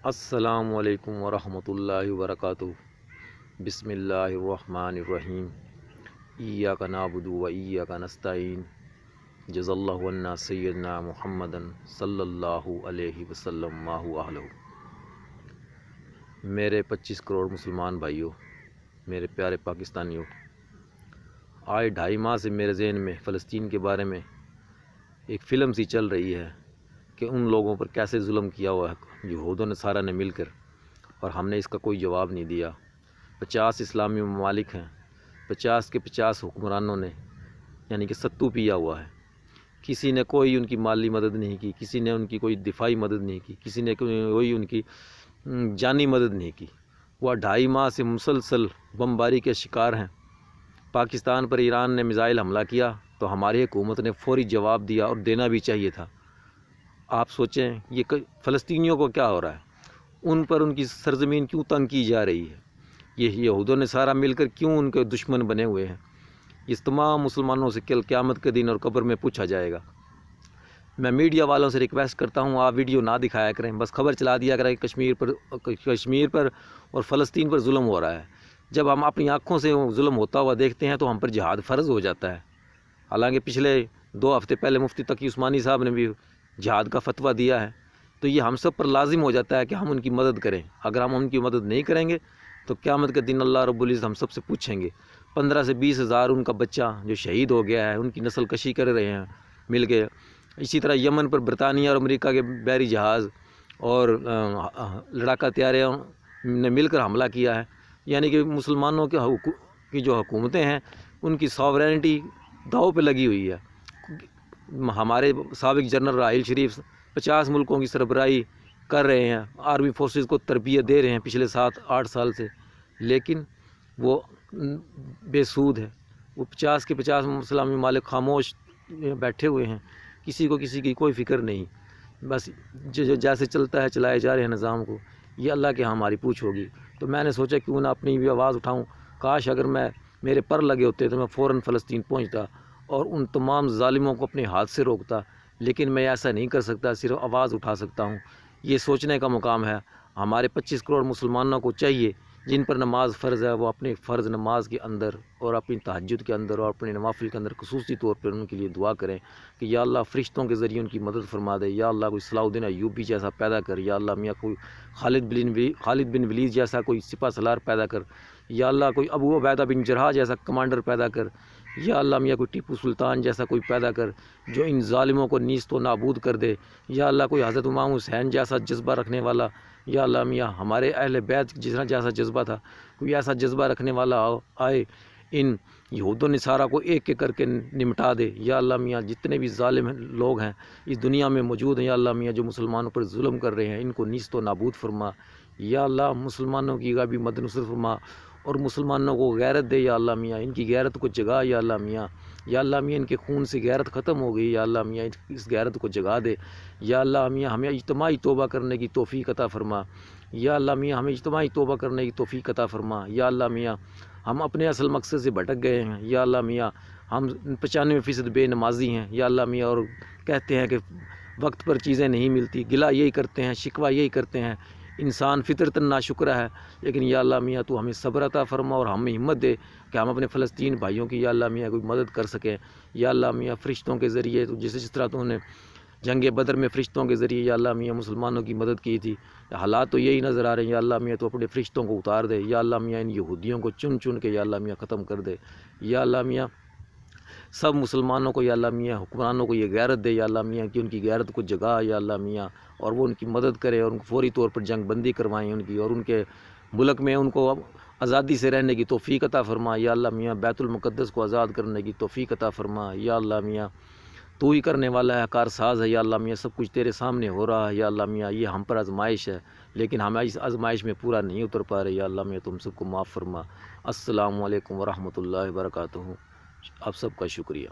السلام علیکم ورحمۃ اللہ وبرکاتہ۔ بسم اللہ الرحمن الرحیم۔ ایاک نعبد و ایاک نستعین۔ جزا اللہ عنا سیدنا محمد صلی اللہ علیہ وسلم ما هو اہلہ۔ میرے 25 کروڑ مسلمان بھائیوں، میرے پیارے پاکستانیوں، آج 2.5 ماہ سے میرے ذہن میں فلسطین کے بارے میں ایک فلم سی چل رہی ہے کہ ان لوگوں پر کیسے ظلم کیا ہوا ہے یہود و نصارہ نے مل کر، اور ہم نے اس کا کوئی جواب نہیں دیا۔ 50 اسلامی ممالک ہیں، 50 کے 50 حکمرانوں نے یعنی کہ ستو پیا ہوا ہے۔ کسی نے کوئی ان کی مالی مدد نہیں کی، کسی نے ان کی کوئی دفاعی مدد نہیں کی، کسی نے کوئی ان کی جانی مدد نہیں کی۔ وہ 2.5 ماہ سے مسلسل بمباری کے شکار ہیں۔ پاکستان پر ایران نے میزائل حملہ کیا تو ہماری حکومت نے فوری جواب دیا، اور دینا بھی چاہیے تھا۔ آپ سوچیں یہ فلسطینیوں کو کیا ہو رہا ہے، ان پر ان کی سرزمین کیوں تنگ کی جا رہی ہے، یہ یہود و نصارہ مل کر کیوں ان کے دشمن بنے ہوئے ہیں۔ اس تمام مسلمانوں سے کل قیامت کے دن اور قبر میں پوچھا جائے گا۔ میں میڈیا والوں سے ریکویسٹ کرتا ہوں، آپ ویڈیو نہ دکھایا کریں، بس خبر چلا دیا کریں کہ کشمیر پر اور فلسطین پر ظلم ہو رہا ہے۔ جب ہم اپنی آنکھوں سے ظلم ہوتا ہوا دیکھتے ہیں تو ہم پر جہاد فرض ہو جاتا ہے۔ حالانکہ پچھلے 2 ہفتے پہلے مفتی تقی عثمانی صاحب نے بھی جہاد کا فتویٰ دیا ہے، تو یہ ہم سب پر لازم ہو جاتا ہے کہ ہم ان کی مدد کریں۔ اگر ہم ان کی مدد نہیں کریں گے تو قیامت کے دن اللہ رب العزت ہم سب سے پوچھیں گے۔ 15 سے 20 ہزار ان کا بچہ جو شہید ہو گیا ہے، ان کی نسل کشی کر رہے ہیں مل کے۔ اسی طرح یمن پر برطانیہ اور امریکہ کے بحری جہاز اور لڑاکا طیاروں نے مل کر حملہ کیا ہے۔ یعنی کہ مسلمانوں کی جو حکومتیں ہیں ان کی ساورینٹی داؤ پہ لگی ہوئی ہے۔ ہمارے سابق جنرل راحیل شریف 50 ملکوں کی سربراہی کر رہے ہیں، آرمی فورسز کو تربیت دے رہے ہیں پچھلے 7-8 سال سے، لیکن وہ بے سود ہے۔ وہ 50 کے 50 اسلامی ممالک خاموش بیٹھے ہوئے ہیں، کسی کو کسی کی کوئی فکر نہیں، بس جو جیسے چلتا ہے چلائے جا رہے ہیں نظام کو۔ یہ اللہ کے ہماری پوچھ ہوگی۔ تو میں نے سوچا کیوں نہ اپنی بھی آواز اٹھاؤں۔ کاش اگر میرے پر لگے ہوتے تو میں فوراً فلسطین پہنچتا اور ان تمام ظالموں کو اپنے ہاتھ سے روکتا، لیکن میں ایسا نہیں کر سکتا، صرف آواز اٹھا سکتا ہوں۔ یہ سوچنے کا مقام ہے ہمارے 25 کروڑ مسلمانوں کو چاہیے جن پر نماز فرض ہے، وہ اپنی فرض نماز کے اندر اور اپنی تہجد کے اندر اور اپنے نوافل کے اندر خصوصی طور پر ان کے لیے دعا کریں کہ یا اللہ فرشتوں کے ذریعے ان کی مدد فرما دے، یا اللہ کوئی صلاح الدین ایوبی جیسا پیدا کر، یا اللہ میاں کوئی خالد بن ولید جیسا کوئی سپہ سالار پیدا کر، یا اللہ کوئی ابو عبیدہ بن جراح جیسا کمانڈر پیدا کر، یا اللہ میاں کوئی ٹیپو سلطان جیسا کوئی پیدا کر جو ان ظالموں کو نیست و نابود کر دے، یا اللہ کوئی حضرت امام حسین جیسا جذبہ رکھنے والا، یا اللہ میاں ہمارے اہل بیت جیسا جذبہ تھا، کوئی ایسا جذبہ رکھنے والا آئے، ان یہود و نصارہ کو ایک ایک کر کے نمٹا دے۔ یا اللہ میاں جتنے بھی ظالم لوگ ہیں اس دنیا میں موجود ہیں، یا اللہ میاں جو مسلمانوں پر ظلم کر رہے ہیں ان کو نیست و نابود فرما۔ یا اللہ مسلمانوں کی غیبی مد نصرت فرما اور مسلمانوں کو غیرت دے، یا اللہ میاں ان کی غیرت کو جگا، یا اللہ میاں، یا اللہ میاں ان کے خون سے غیرت ختم ہو گئی، یا اللہ میاں اس غیرت کو جگا دے۔ یا اللہ میاں ہمیں اجتماعی توبہ کرنے کی توفیق عطا فرما، یا اللہ میاں ہمیں اجتماعی توبہ کرنے کی توفیق عطا فرما۔ یا اللہ میاں ہم اپنے اصل مقصد سے بھٹک گئے ہیں، یا اللہ میاں ہم 95% بے نمازی ہیں، یا اللہ میاں، اور کہتے ہیں کہ وقت پر چیزیں نہیں ملتی، گلہ یہی کرتے ہیں، شکوہ یہی کرتے ہیں، انسان فطرتاً ناشکرہ ہے، لیکن یا اللہ میاں تو ہمیں صبر عطا فرما اور ہمیں ہمت دے کہ ہم اپنے فلسطین بھائیوں کی یا اللہ میاں کوئی مدد کر سکیں۔ یا اللہ میاں فرشتوں کے ذریعے تو جس طرح تو نے جنگ بدر میں فرشتوں کے ذریعے یا اللہ میاں مسلمانوں کی مدد کی تھی، حالات تو یہی نظر آ رہے ہیں، یا اللہ میاں تو اپنے فرشتوں کو اتار دے، یا اللہ میاں ان یہودیوں کو چن چن کے یا اللہ میاں ختم کر دے۔ یا اللہ میاں سب مسلمانوں کو یا اللہ میاں حکمرانوں کو یہ غیرت دے، یا اللہ میاں کہ ان کی غیرت کو جگا، یا اللہ میاں، اور وہ ان کی مدد کرے اور ان کو فوری طور پر جنگ بندی کروائیں ان کی، اور ان کے ملک میں ان کو آزادی سے رہنے کی توفیق عطا فرما۔ یا اللہ میاں بیت المقدس کو آزاد کرنے کی توفیق عطا فرما۔ یا اللہ میاں تو ہی کرنے والا ہے، کار ساز ہے، یا اللہ میاں سب کچھ تیرے سامنے ہو رہا ہے۔ یا اللہ میاں یہ ہم پر آزمائش ہے، لیکن ہم اس آزمائش میں پورا نہیں اتر پا رہے، یا اللہ میاں تم سب کو معاف فرما۔ السلام علیکم ورحمۃ اللہ وبرکاتہ۔ آپ سب کا شکریہ۔